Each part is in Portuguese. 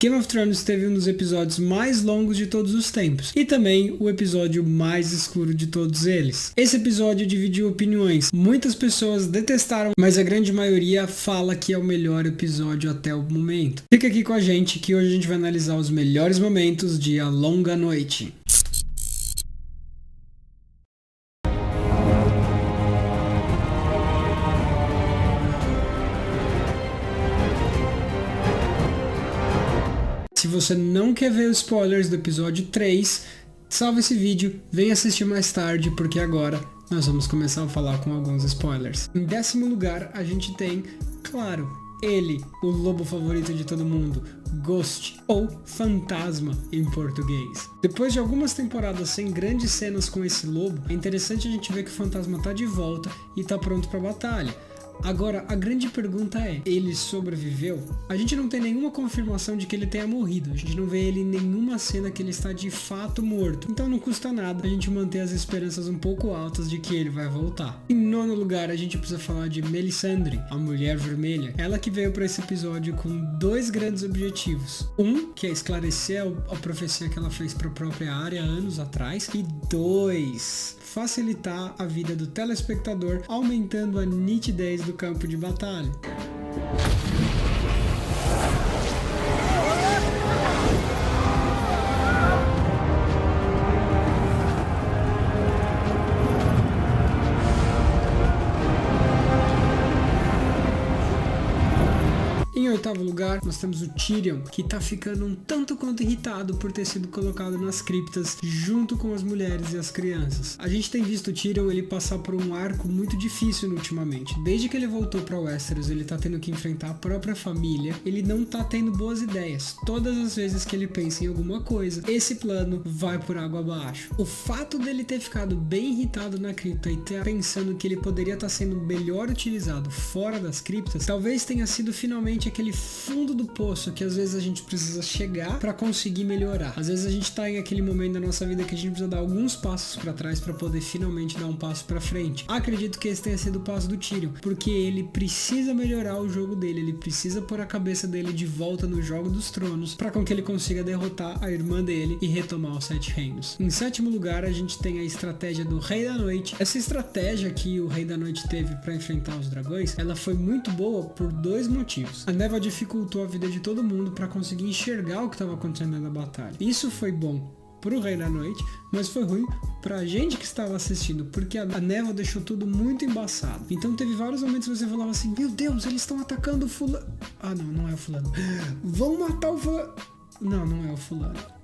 Game of Thrones teve um dos episódios mais longos de todos os tempos e também o episódio mais escuro de todos eles. Esse episódio dividiu opiniões. Muitas pessoas detestaram, mas a grande maioria fala que é o melhor episódio até o momento. Fica aqui com a gente que hoje a gente vai analisar os melhores momentos de A Longa Noite. Se você não quer ver os spoilers do episódio 3, salva esse vídeo, vem assistir mais tarde, porque agora nós vamos começar a falar com alguns spoilers. Em 10º lugar, a gente tem, claro, ele, o lobo favorito de todo mundo, Ghost, ou Fantasma em português. Depois de algumas temporadas sem grandes cenas com esse lobo, é interessante a gente ver que o Fantasma tá de volta e tá pronto pra batalha. Agora, a grande pergunta é, ele sobreviveu? A gente não tem nenhuma confirmação de que ele tenha morrido, a gente não vê ele em nenhuma cena que ele está de fato morto, então não custa nada a gente manter as esperanças um pouco altas de que ele vai voltar. Em 9º lugar, a gente precisa falar de Melisandre, a Mulher Vermelha, ela que veio para esse episódio com 2 grandes objetivos. Um, que é esclarecer a profecia que ela fez para a própria Arya anos atrás, e 2, facilitar a vida do telespectador, aumentando a nitidez do campo de batalha. Em 8º lugar, nós temos o Tyrion, que tá ficando um tanto quanto irritado por ter sido colocado nas criptas junto com as mulheres e as crianças. A gente tem visto o Tyrion ele passar por um arco muito difícil ultimamente. Desde que ele voltou pra Westeros, ele tá tendo que enfrentar a própria família, ele não tá tendo boas ideias. Todas as vezes que ele pensa em alguma coisa, esse plano vai por água abaixo. O fato dele ter ficado bem irritado na cripta e ter pensando que ele poderia estar sendo melhor utilizado fora das criptas, talvez tenha sido finalmente aquele fundo do poço que às vezes a gente precisa chegar para conseguir melhorar. Às vezes a gente tá em aquele momento da nossa vida que a gente precisa dar alguns passos para trás para poder finalmente dar um passo para frente. Acredito que esse tenha sido o passo do Tyrion, porque ele precisa melhorar o jogo dele, ele precisa pôr a cabeça dele de volta no Jogo dos Tronos para com que ele consiga derrotar a irmã dele e retomar os 7 reinos. Em 7º lugar, a gente tem a estratégia do Rei da Noite. Essa estratégia que o Rei da Noite teve para enfrentar os dragões, ela foi muito boa por 2 motivos. A névoa dificultou a vida de todo mundo para conseguir enxergar o que estava acontecendo na batalha. Isso foi bom pro Rei da Noite, mas foi ruim pra gente que estava assistindo, porque a névoa deixou tudo muito embaçado. Então teve vários momentos que você falava assim, meu Deus, eles estão atacando o fulano. Ah não, não é o fulano. Vão matar o fulano. Não, não é o fulano.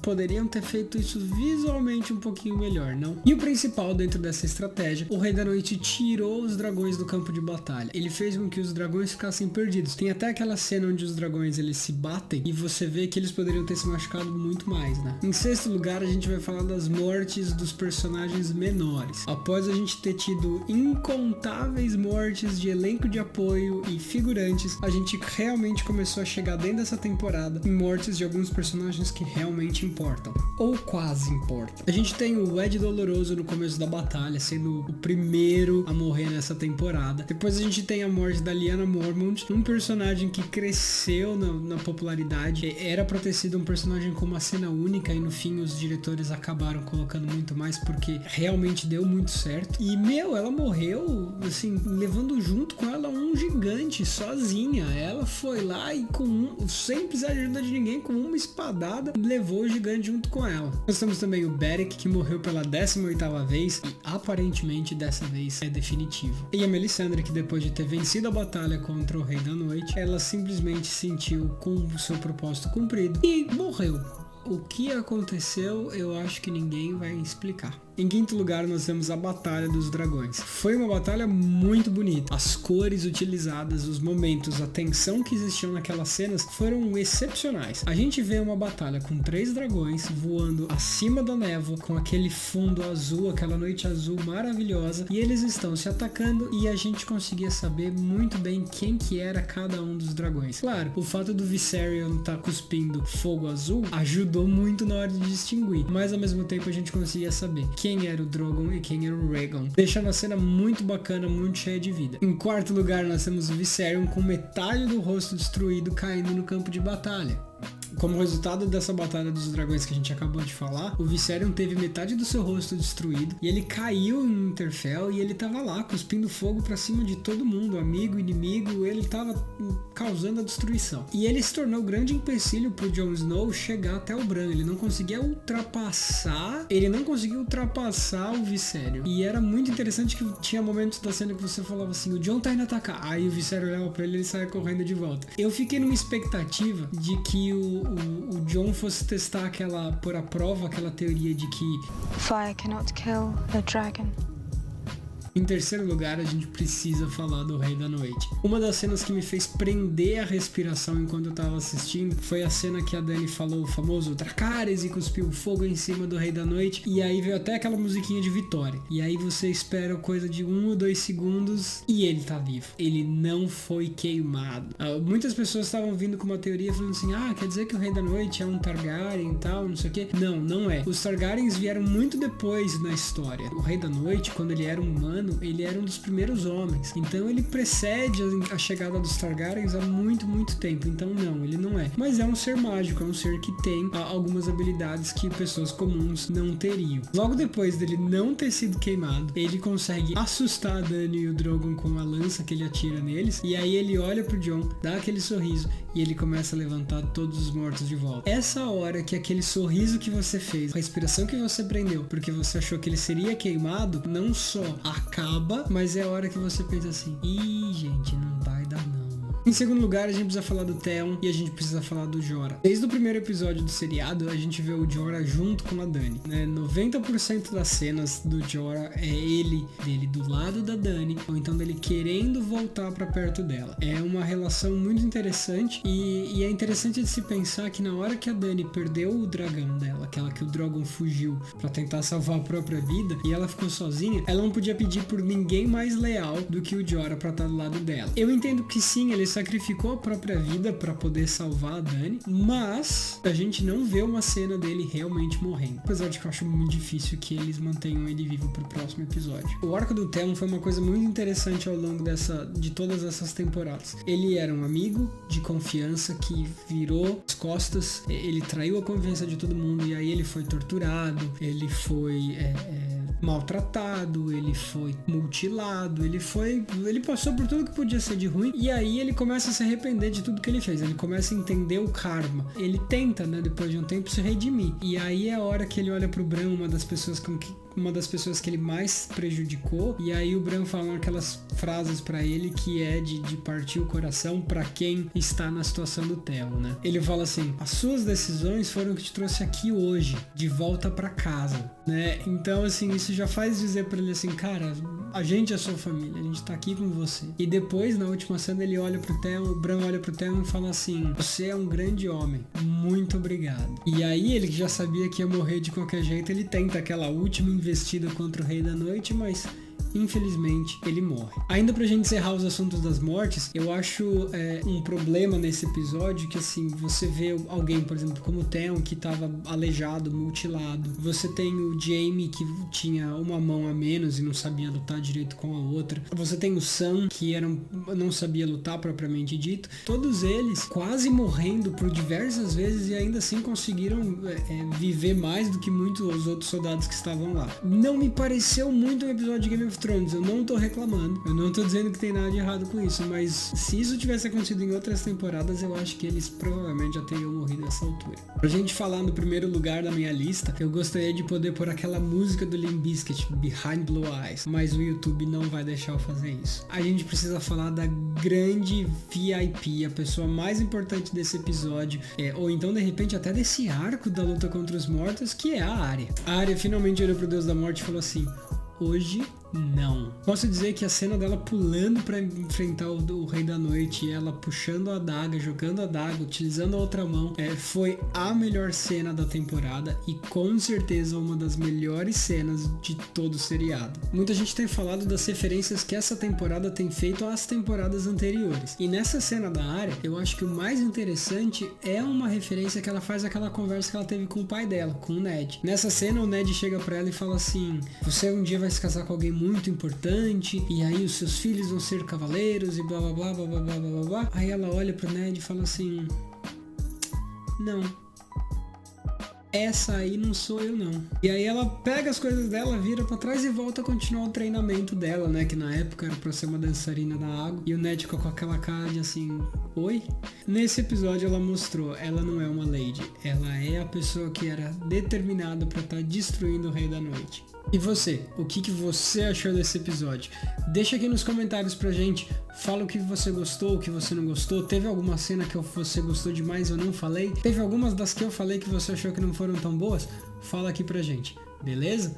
Poderiam ter feito isso visualmente um pouquinho melhor, não? E o principal dentro dessa estratégia, o Rei da Noite tirou os dragões do campo de batalha. Ele fez com que os dragões ficassem perdidos. Tem até aquela cena onde os dragões eles se batem e você vê que eles poderiam ter se machucado muito mais, né? Em 6º lugar, a gente vai falar das mortes dos personagens menores. Após a gente ter tido incontáveis mortes de elenco de apoio e figurantes, a gente realmente começou a chegar dentro dessa temporada em mortes de alguns personagens que realmente importam, ou quase importam. A gente tem o Ed Doloroso no começo da batalha, sendo o primeiro a morrer nessa temporada. Depois a gente tem a morte da Lyanna Mormont, um personagem que cresceu na popularidade. Era pra ter sido um personagem com uma cena única e no fim os diretores acabaram colocando muito mais porque realmente deu muito certo. E ela morreu assim, levando junto com ela um gigante sozinha. Ela foi lá e sem precisar de ajuda de ninguém, com uma espadada, levou o gigante junto com ela. Nós temos também o Beric, que morreu pela 18ª vez e aparentemente dessa vez é definitivo. E a Melisandre, que depois de ter vencido a batalha contra o Rei da Noite, ela simplesmente sentiu com o seu propósito cumprido e morreu. O que aconteceu, eu acho que ninguém vai explicar. Em 5º lugar, nós temos a Batalha dos Dragões. Foi uma batalha muito bonita. As cores utilizadas, os momentos, a tensão que existiam naquelas cenas foram excepcionais. A gente vê uma batalha com 3 dragões voando acima da névoa, com aquele fundo azul, aquela noite azul maravilhosa, e eles estão se atacando e a gente conseguia saber muito bem quem que era cada um dos dragões. Claro, o fato do Viserion estar cuspindo fogo azul ajudou muito na hora de distinguir, mas ao mesmo tempo a gente conseguia saber que quem era o Drogon e quem era o Rhaegon, deixando a cena muito bacana, muito cheia de vida. Em quarto lugar, nós temos o Viserion com metade do rosto destruído caindo no campo de batalha. Como resultado dessa batalha dos dragões que a gente acabou de falar, o Viserion teve metade do seu rosto destruído e ele caiu em Winterfell e ele tava lá cuspindo fogo pra cima de todo mundo, amigo, inimigo, ele tava causando a destruição. E ele se tornou um grande empecilho pro Jon Snow chegar até o Bran, ele não conseguiu ultrapassar o Viserion. E era muito interessante que tinha momentos da cena que você falava assim, o Jon tá indo atacar, aí o Viserion olhava pra ele e ele saia correndo de volta. Eu fiquei numa expectativa de que o Jon fosse testar pôr à prova aquela teoria de que Fire cannot kill a dragon. Em terceiro lugar, a gente precisa falar do Rei da Noite. Uma das cenas que me fez prender a respiração enquanto eu tava assistindo foi a cena que a Dany falou o famoso Dracarys e cuspiu fogo em cima do Rei da Noite, e aí veio até aquela musiquinha de vitória. E aí você espera coisa de 1 ou 2 segundos e ele tá vivo. Ele não foi queimado. Muitas pessoas estavam vindo com uma teoria falando assim, quer dizer que o Rei da Noite é um Targaryen e tal, não sei o que. Não, não é. Os Targaryens vieram muito depois na história. O Rei da Noite, quando ele era um humano, ele era um dos primeiros homens, então ele precede a chegada dos Targaryens há muito tempo, então não, ele não é, mas é um ser mágico, é um ser que tem algumas habilidades que pessoas comuns não teriam. Logo depois dele não ter sido queimado, ele consegue assustar a Dany e o Drogon com a lança que ele atira neles, e aí ele olha pro Jon, dá aquele sorriso e ele começa a levantar todos os mortos de volta. Essa hora que aquele sorriso que você fez, a respiração que você prendeu porque você achou que ele seria queimado, não só acaba, mas é a hora que você pensa assim, gente, não vai dar não. Em segundo lugar, a gente precisa falar do Theon e a gente precisa falar do Jorah. Desde o primeiro episódio do seriado, a gente vê o Jorah junto com a Dany, né? 90% das cenas do Jorah é dele do lado da Dany, ou então dele querendo voltar pra perto dela. É uma relação muito interessante e é interessante de se pensar que na hora que a Dany perdeu o dragão dela, aquela que o Drogon fugiu pra tentar salvar a própria vida, e ela ficou sozinha, ela não podia pedir por ninguém mais leal do que o Jorah pra estar do lado dela. Eu entendo que sim, ele sacrificou a própria vida pra poder salvar a Dany, mas a gente não vê uma cena dele realmente morrendo. Apesar de que eu acho muito difícil que eles mantenham ele vivo pro próximo episódio. O arco do Theon foi uma coisa muito interessante ao longo de todas essas temporadas. Ele era um amigo de confiança que virou as costas, ele traiu a confiança de todo mundo e aí ele foi torturado, ele foi maltratado, ele foi mutilado, ele passou por tudo que podia ser de ruim, e aí ele começa a se arrepender de tudo que ele fez, ele começa a entender o karma, ele tenta, né, depois de um tempo se redimir, e aí é a hora que ele olha pro Bran, uma das pessoas que ele mais prejudicou, e aí o Bran fala aquelas frases pra ele que é de partir o coração pra quem está na situação do Theon, né? Ele fala assim, as suas decisões foram o que te trouxe aqui hoje, de volta pra casa, né? Então, assim, isso já faz dizer pra ele assim, cara, a gente é sua família, a gente tá aqui com você. E depois, na última cena, ele olha pro Theon, o Bran olha pro Theon e fala assim, você é um grande homem, muito obrigado. E aí, ele que já sabia que ia morrer de qualquer jeito, ele tenta aquela última investida contra o Rei da Noite, mas infelizmente ele morre. Ainda pra gente encerrar os assuntos das mortes, eu acho um problema nesse episódio que, assim, você vê alguém, por exemplo, como o Theon, que tava aleijado, mutilado. Você tem o Jaime, que tinha uma mão a menos e não sabia lutar direito com a outra. Você tem o Sam, que não sabia lutar propriamente dito. Todos eles quase morrendo por diversas vezes e ainda assim conseguiram viver mais do que muitos outros soldados que estavam lá. Não me pareceu muito um episódio de Game of Thrones, eu não tô reclamando, eu não tô dizendo que tem nada de errado com isso, mas se isso tivesse acontecido em outras temporadas, eu acho que eles provavelmente já teriam morrido nessa altura. Pra gente falar no primeiro lugar da minha lista, eu gostaria de poder pôr aquela música do Limp Bizkit, Behind Blue Eyes, mas o YouTube não vai deixar eu fazer isso. A gente precisa falar da grande VIP, a pessoa mais importante desse episódio, ou então de repente até desse arco da luta contra os mortos, que é a Arya. A Arya finalmente olhou pro Deus da Morte e falou assim, hoje Não. Posso dizer que a cena dela pulando pra enfrentar o Rei da Noite, ela puxando a adaga, jogando a adaga, utilizando a outra mão, foi a melhor cena da temporada e com certeza uma das melhores cenas de todo o seriado. Muita gente tem falado das referências que essa temporada tem feito às temporadas anteriores. E nessa cena da Arya, eu acho que o mais interessante é uma referência que ela faz àquela conversa que ela teve com o pai dela, com o Ned. Nessa cena, o Ned chega pra ela e fala assim: você um dia vai se casar com alguém muito importante, e aí os seus filhos vão ser cavaleiros, e blá blá blá blá blá blá blá blá. Aí ela olha pro Ned e fala assim: não, essa aí não sou eu não. E aí ela pega as coisas dela, vira pra trás e volta a continuar o treinamento dela, né, que na época era pra ser uma dançarina da água, e o Ned fica com aquela cara de assim: oi? Nesse episódio ela mostrou, ela não é uma lady, ela é a pessoa que era determinada pra estar destruindo o Rei da Noite. E você, o que você achou desse episódio? Deixa aqui nos comentários pra gente, fala o que você gostou, o que você não gostou, teve alguma cena que você gostou demais eu não falei? Teve algumas das que eu falei que você achou que não foram tão boas? Fala aqui pra gente, beleza?